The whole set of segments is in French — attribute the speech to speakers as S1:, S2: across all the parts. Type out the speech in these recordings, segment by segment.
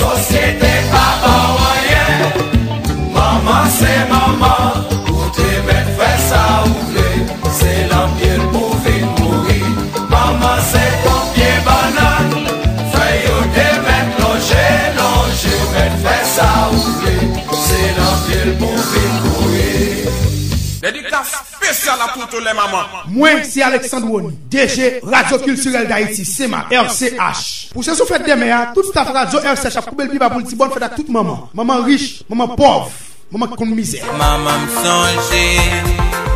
S1: société papa rien. Maman c'est maman, pour te mettre faire ça ouvrir. C'est l'empire pour venir mourir. Maman c'est ton pied banane, feuille te mettre loger, mettre faire ça ouvrir. C'est l'empire pour venir mourir.
S2: Dédicace spéciale à toutes les mamans.
S3: Moi, c'est Alexandre Woni, DG Radio Culturel d'Haïti, SEMA, RCH. Pour ce fait demain, tout staff Radio RCH a coupé le biba pour le bonne fête à toute maman. Maman riche, maman pauvre, maman qui compte misère.
S4: Maman me songe,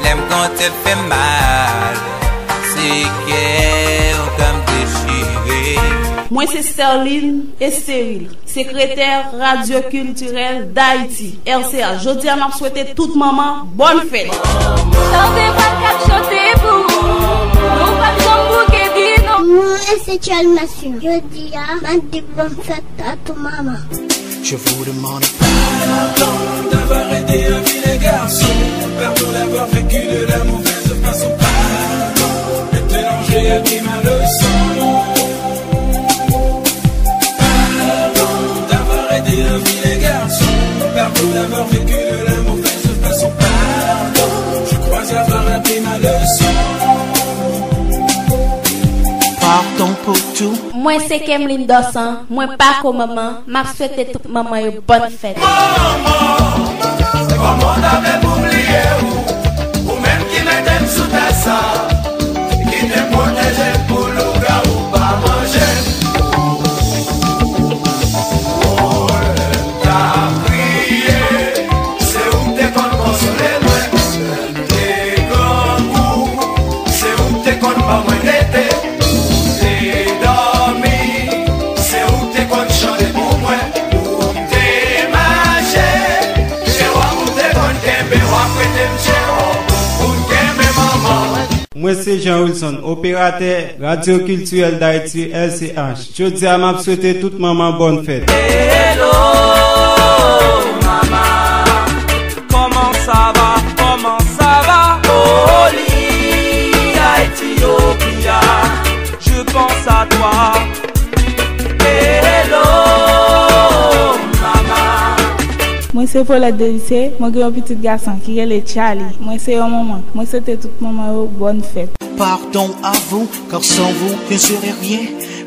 S4: l'aime quand elle fait mal. C'est qu'elle comme déchirée.
S5: Moi, c'est Sterling Estéril, secrétaire radio culturel d'Haïti, RCH. Je dis à m'a souhaiter toute maman bonne fête.
S6: Moi, c'est Chalmation. Je dis à ma bonne fête à toute maman.
S7: Je vous demande pardon d'avoir aidé un vilain garçon. Pardon d'avoir vécu de la mauvaise façon. Pardon maintenant j'ai appris ma leçon. Un vilain garçon, pardon d'avoir vécu de la mauvaise façon. Pardon, je crois avoir appris ma leçon. Pardon pour tout.
S5: Moi c'est Kemlin Dossan, moi pas comme maman, m'a souhaité toute maman une bonne fête.
S1: Maman, c'est comment t'avais oublié ou même qui m'aide sous ta ça, qui te protège pour le gars ou pas manger.
S8: Moi c'est Jean Wilson, opérateur Radio Culturel d'Haïti, LCH. Je dis à ma souhaiter toute maman bonne fête.
S4: Hello, maman. Comment ça va? Comment ça va? Oli, Haïti-Opia. Je pense à toi. Hello, maman.
S9: Moi c'est Paulette de lycée, moi j'ai un petit garçon qui est Charlie. Moi c'est un maman, moi c'était toute maman bonne fête.
S7: Pardon à vous, car sans vous, je ne serais rien.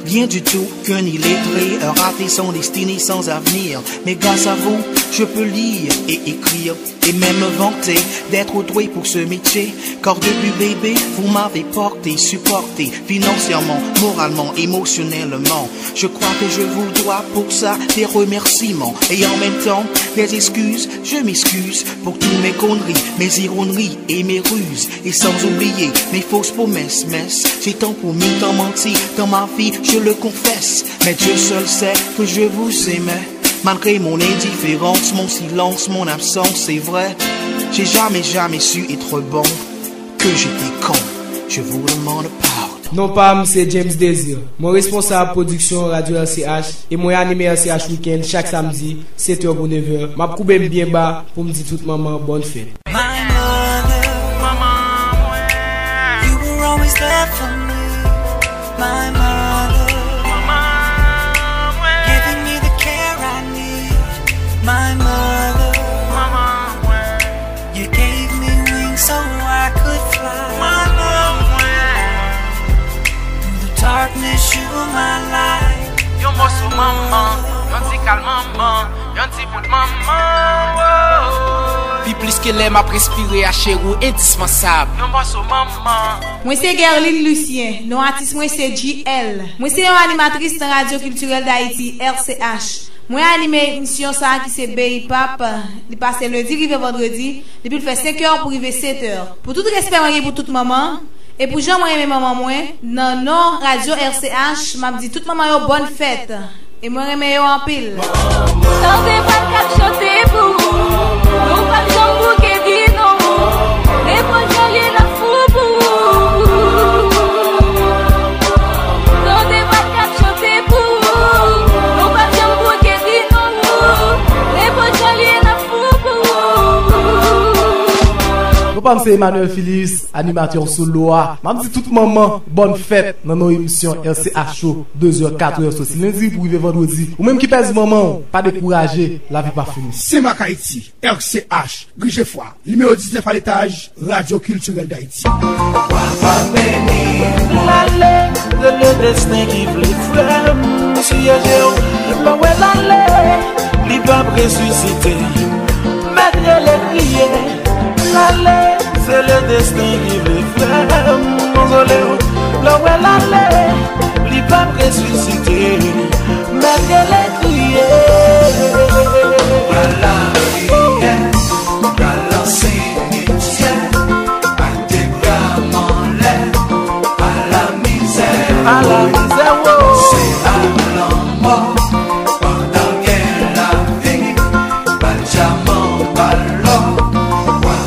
S7: Rien du tout qu'un illettré, un raté sans destinée, sans avenir. Mais grâce à vous, je peux lire et écrire et même me vanter d'être doué pour ce métier. Car depuis bébé, vous m'avez porté, supporté financièrement, moralement, émotionnellement. Je crois que je vous dois pour ça des remerciements et en même temps des excuses. Je m'excuse pour toutes mes conneries, mes ironeries et mes ruses. Et sans oublier mes fausses promesses, j'ai tant promis, tant menti dans ma vie, je le confesse. Mais Dieu seul sait que je vous aimais. Malgré mon indifférence, mon silence, mon absence, c'est vrai. J'ai jamais su être bon, que j'étais con. Je vous demande pardon.
S3: Non pas, c'est James Désir. Mon responsable production Radio LCH et moi animé LCH Weekend chaque samedi 7h pour 9h. M'a coupé bien bas pour me dire toute maman bonne fête.
S4: My mother, maman, you were always there for me. My mother, maman, giving me the care I need. My mother, maman, you gave me wings so I could fly. My mother, through the darkness you were my light. Yon bosso maman, yon ti kal maman, yon ti bout maman.
S10: Puis plus que l'aime à respirer à chérou indispensable.
S4: Yon bosso maman.
S5: Moi c'est Gerline Lucien, non artiste moi c'est JL. Moi c'est une animatrice de Radio Culturelle d'Haïti, RCH. Moi animé émission ça qui c'est Bay Pap, il passe lundi rive vendredi, depuis il fait 5h pour arriver 7h. Pour tout respect pour toute maman et pour Jean moi aimer maman moi, non Radio RCH, m'a dit toute maman yo bonne fête et moi aimer yo en pile.
S11: papa c'est Emmanuel Philips, animateur solo. M'a dit toute maman, bonne fête dans nos émissions RCH Show 2h 4h aussi lundi pour arriver vendredi. Ou même qui pèse maman, pas décourager, la vie pas finie.
S3: C'est ma Haïti, RCH, Grigé Foi, numéro 19 à l'étage, Radio Culturelle d'Haïti.
S7: L'allée, le destin qui voulait frère, monsieur Géo, le ouais l'allée, il va ressusciter, mettre les crier, l'allée, c'est le destin qui voulait frère, mausoléo, le ouais l'allée, il va ressusciter, mettre les crier. À la misère, c'est à la mort. Pendant qu'elle a vie, Benjamin Ballon,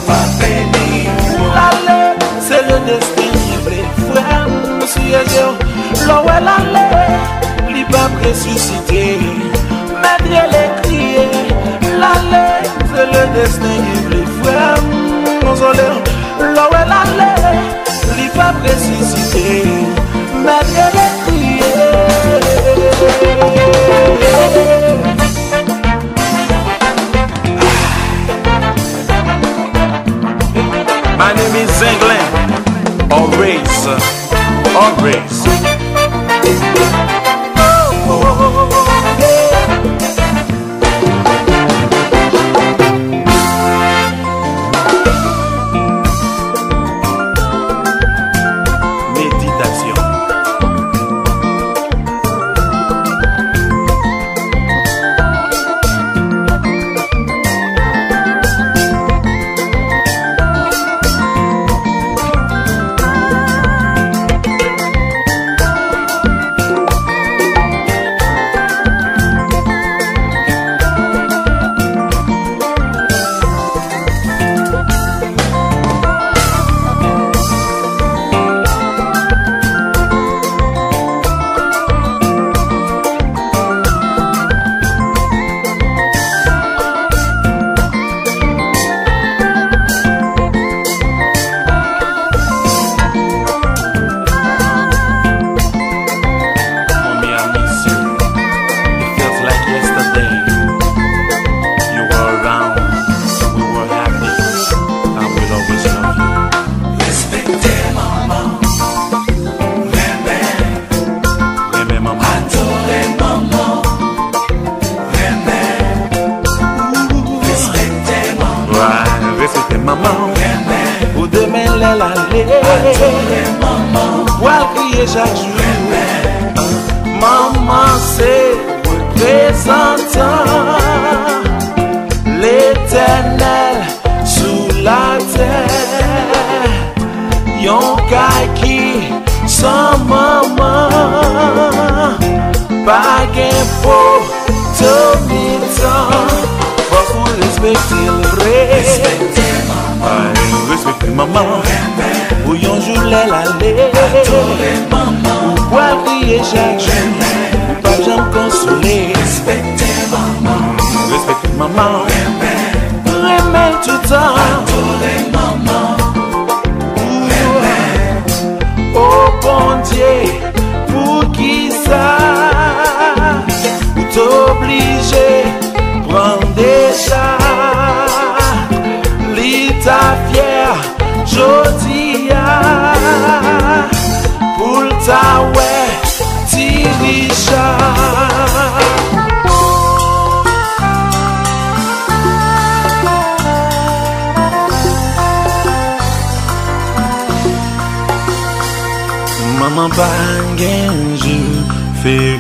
S7: va bénir. L'allée, c'est le destin qui voulait frère, monsieur Dieu. L'eau est l'allée, il va ressusciter. Mettre les crier. L'allée, c'est le destin qui voulait frère, mausoléo. L'eau est l'allée, il va ressusciter.
S12: My name is Zenglen, always.
S7: Pour crier chaque jour, maman c'est représentant l'Éternel sous la terre. Yon kaki sans maman, pas gain pour tout mi-temps. Faut respecter le respecter maman. Ou yon jour l'allée, ou boire crier chaque jour, ou pas jamais consoler. Respectez maman, remets tout le temps. Oh bon Dieu, pour qui ça, ou t'obliger, prendre déjà, l'état fier, Jodia, pour ta ouais, Tirisha. Maman, pas un jour férié.